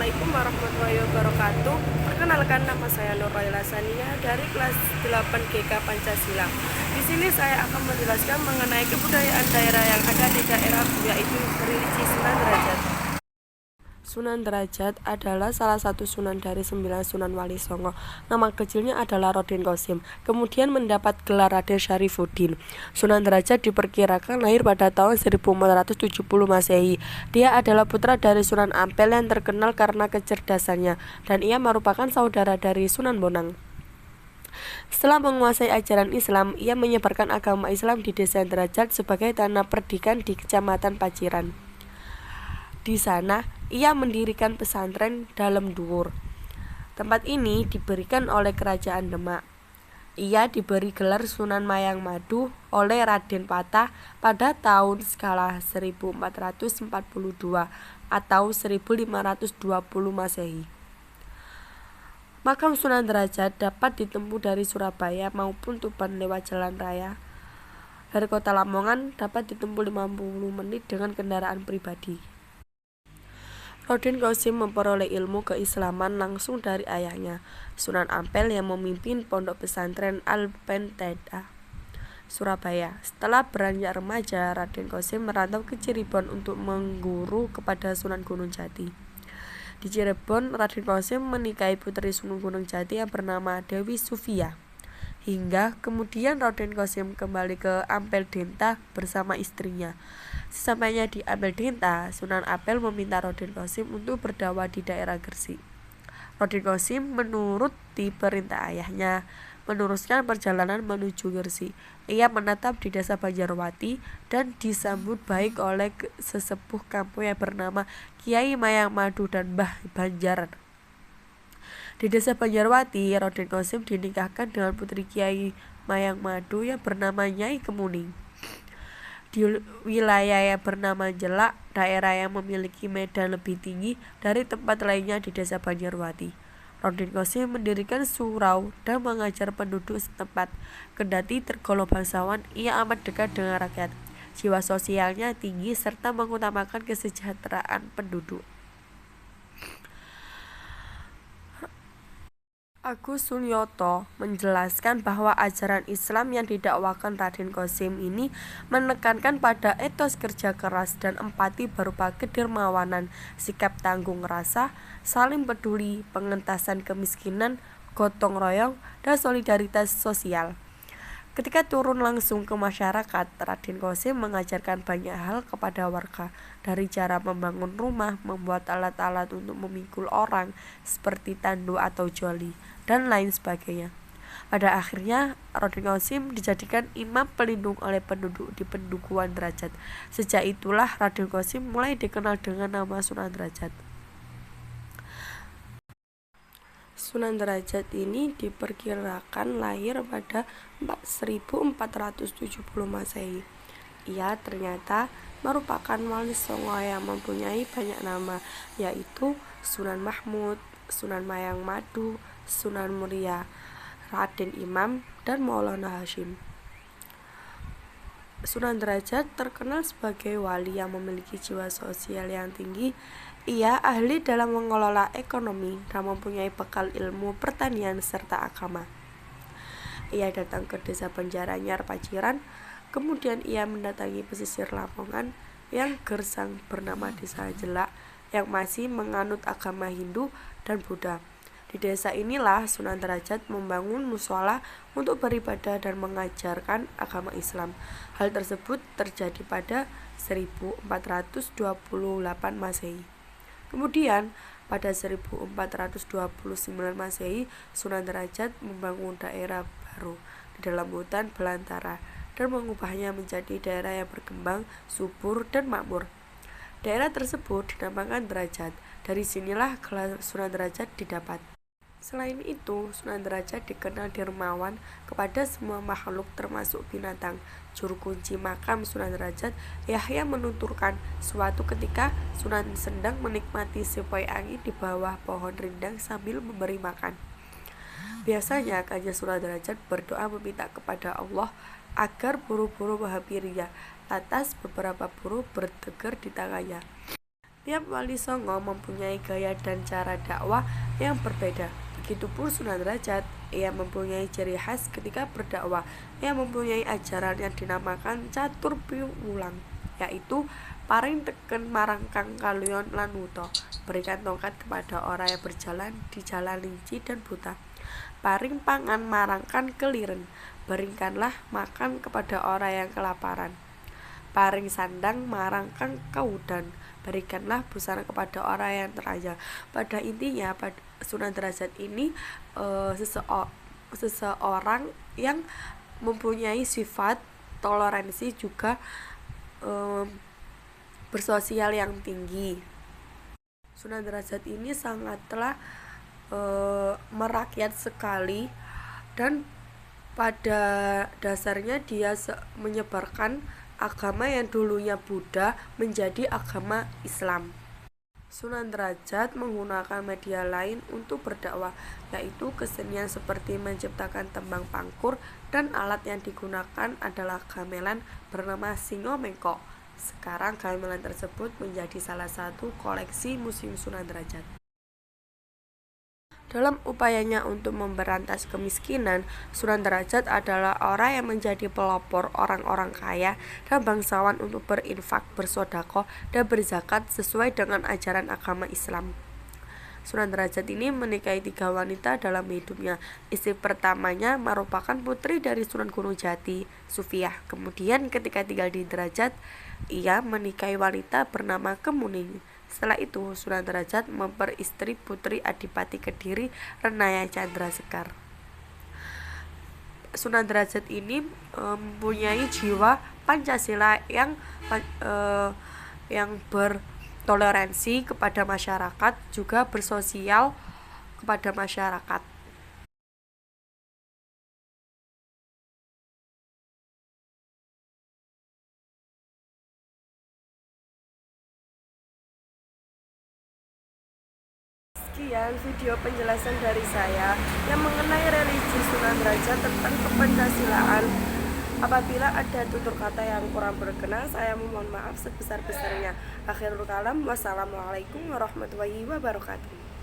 Assalamualaikum warahmatullahi wabarakatuh. Perkenalkan, nama saya Nurayla Sania dari kelas 8 GK Pancasila. Di sini saya akan menjelaskan mengenai kebudayaan daerah yang ada di daerahku, yaitu Religi Sunan Derajat. Sunan Derajat adalah salah satu sunan dari 9 Sunan Wali Songo. Nama kecilnya adalah Raden Qasim, kemudian mendapat gelar Raden Syarifuddin. Sunan Derajat diperkirakan lahir pada tahun 1470 Masehi. Dia adalah putra dari Sunan Ampel yang terkenal karena kecerdasannya, dan ia merupakan saudara dari Sunan Bonang. Setelah menguasai ajaran Islam, ia menyebarkan agama Islam di Desa Derajat sebagai tanah perdikan di Kecamatan Paciran. Di sana, ia mendirikan pesantren Dalem Dhuwur. Tempat ini diberikan oleh Kerajaan Demak. Ia diberi gelar Sunan Mayang Madu oleh Raden Patah pada tahun skala 1442 atau 1520 Masehi. Makam Sunan Derajat dapat ditempuh dari Surabaya maupun Tuban lewat jalan raya. Dari kota Lamongan dapat ditempuh 50 menit dengan kendaraan pribadi. Raden Qasim memperoleh ilmu keislaman langsung dari ayahnya, Sunan Ampel, yang memimpin pondok pesantren Al-Penteda, Surabaya. Setelah beranjak remaja, Raden Qasim merantau ke Cirebon untuk mengguru kepada Sunan Gunung Jati. Di Cirebon, Raden Qasim menikahi putri Sunan Gunung Jati yang bernama Dewi Sufia. Hingga kemudian Raden Qasim kembali ke Ampel Denta bersama istrinya. Sesampainya di Ampel Denta, Sunan Ampel meminta Raden Qasim untuk berdakwah di daerah Gresik. Raden Qasim menuruti perintah ayahnya, meneruskan perjalanan menuju Gresik. Ia menetap di desa Banjarwati dan disambut baik oleh sesepuh kampung yang bernama Kiai Mayang Madu dan Mbah Banjaran. Di desa Banjarwati, Raden Qasim dinikahkan dengan putri Kiai Mayang Madu yang bernama Nyai Kemuning. Di wilayah yang bernama Jelak, daerah yang memiliki medan lebih tinggi dari tempat lainnya di desa Banjarwati, Raden Qasim mendirikan surau dan mengajar penduduk setempat. Kendati tergolong bangsawan, ia amat dekat dengan rakyat. Jiwa sosialnya tinggi serta mengutamakan kesejahteraan penduduk. Agus Sunyoto menjelaskan bahwa ajaran Islam yang didakwakan Raden Qasim ini menekankan pada etos kerja keras dan empati berupa kedermawanan, sikap tanggung rasa, saling peduli, pengentasan kemiskinan, gotong royong, dan solidaritas sosial. Ketika turun langsung ke masyarakat, Raden Qasim mengajarkan banyak hal kepada warga, dari cara membangun rumah, membuat alat-alat untuk memikul orang seperti tandu atau joli, dan lain sebagainya. Pada akhirnya, Raden Qasim dijadikan imam pelindung oleh penduduk di Pendukuhan Derajat. Sejak itulah Raden Qasim mulai dikenal dengan nama Sunan Derajat. Sunan Derajat ini diperkirakan lahir pada 1470 Masehi. Ia ternyata merupakan wali songo yang mempunyai banyak nama, yaitu Sunan Mahmud, Sunan Mayang Madu, Sunan Muria, Raden Imam, dan Maulana Hasyim. Sunan Derajat terkenal sebagai wali yang memiliki jiwa sosial yang tinggi. Ia ahli dalam mengelola ekonomi dan mempunyai bekal ilmu pertanian serta agama. Ia datang ke desa Banjaranyar Paciran, kemudian ia mendatangi pesisir Lamongan yang gersang bernama Desa Jelak yang masih menganut agama Hindu dan Buddha. Di desa inilah Sunan Derajat membangun mushola untuk beribadah dan mengajarkan agama Islam. Hal tersebut terjadi pada 1428 Masehi. Kemudian pada 1429 Masehi, Sunan Derajat membangun daerah baru di dalam hutan belantara dan mengubahnya menjadi daerah yang berkembang, subur, dan makmur. Daerah tersebut dinamakan Derajat. Dari sinilah gelar Sunan Derajat didapat. Selain itu, Sunan Derajat dikenal dermawan kepada semua makhluk termasuk binatang. Juru kunci makam Sunan Derajat, Yahya, menuturkan suatu ketika Sunan sedang menikmati sepoi angin di bawah pohon rindang sambil memberi makan. Biasanya Kanjeng Sunan Derajat berdoa meminta kepada Allah agar buru-buru Wahabiriyah. Lantas beberapa buruh bertegar di tangannya. Tiap wali songo mempunyai gaya dan cara dakwah yang berbeda. Begitupun Sunan Derajat, ia mempunyai ciri khas ketika berdakwah. Ia mempunyai ajaran yang dinamakan catur piwulang, yaitu paring teken marangkang kaluyon lan wuta, berikan tongkat kepada orang yang berjalan di jalan licin dan buta, paring pangan marangkan keliren, berikanlah makan kepada orang yang kelaparan, paring sandang marangkang kaudan, berikanlah busana kepada orang yang telanjang. Pada intinya Sunan Derajat ini seseorang yang mempunyai sifat toleransi juga bersosial yang tinggi. Sunan Derajat ini sangatlah merakyat sekali, dan pada dasarnya dia menyebarkan agama yang dulunya Buddha menjadi agama Islam. Sunan Derajat menggunakan media lain untuk berdakwah, yaitu kesenian seperti menciptakan tembang pangkur, dan alat yang digunakan adalah gamelan bernama Singo Mengkok. Sekarang gamelan tersebut menjadi salah satu koleksi Museum Sunan Derajat. Dalam upayanya untuk memberantas kemiskinan, Sunan Derajat adalah orang yang menjadi pelopor orang-orang kaya dan bangsawan untuk berinfak, bersedekah, dan berzakat sesuai dengan ajaran agama Islam. Sunan Derajat ini menikahi 3 wanita dalam hidupnya. Istri pertamanya merupakan putri dari Sunan Gunung Jati, Sufiah. Kemudian ketika tinggal di Derajat, ia menikahi wanita bernama Kemuning. Setelah itu, Sunan Derajat memperistri putri Adipati Kediri, Renaya Chandrasekar. Sunan Derajat ini mempunyai jiwa Pancasila yang bertoleransi kepada masyarakat, juga bersosial kepada masyarakat. Sekian video penjelasan dari saya yang mengenai religi Sunan Derajat tentang kepancasilaan. Apabila ada tutur kata yang kurang berkenan, saya memohon maaf sebesar-besarnya. Akhirul kalam, wassalamualaikum warahmatullahi wabarakatuh.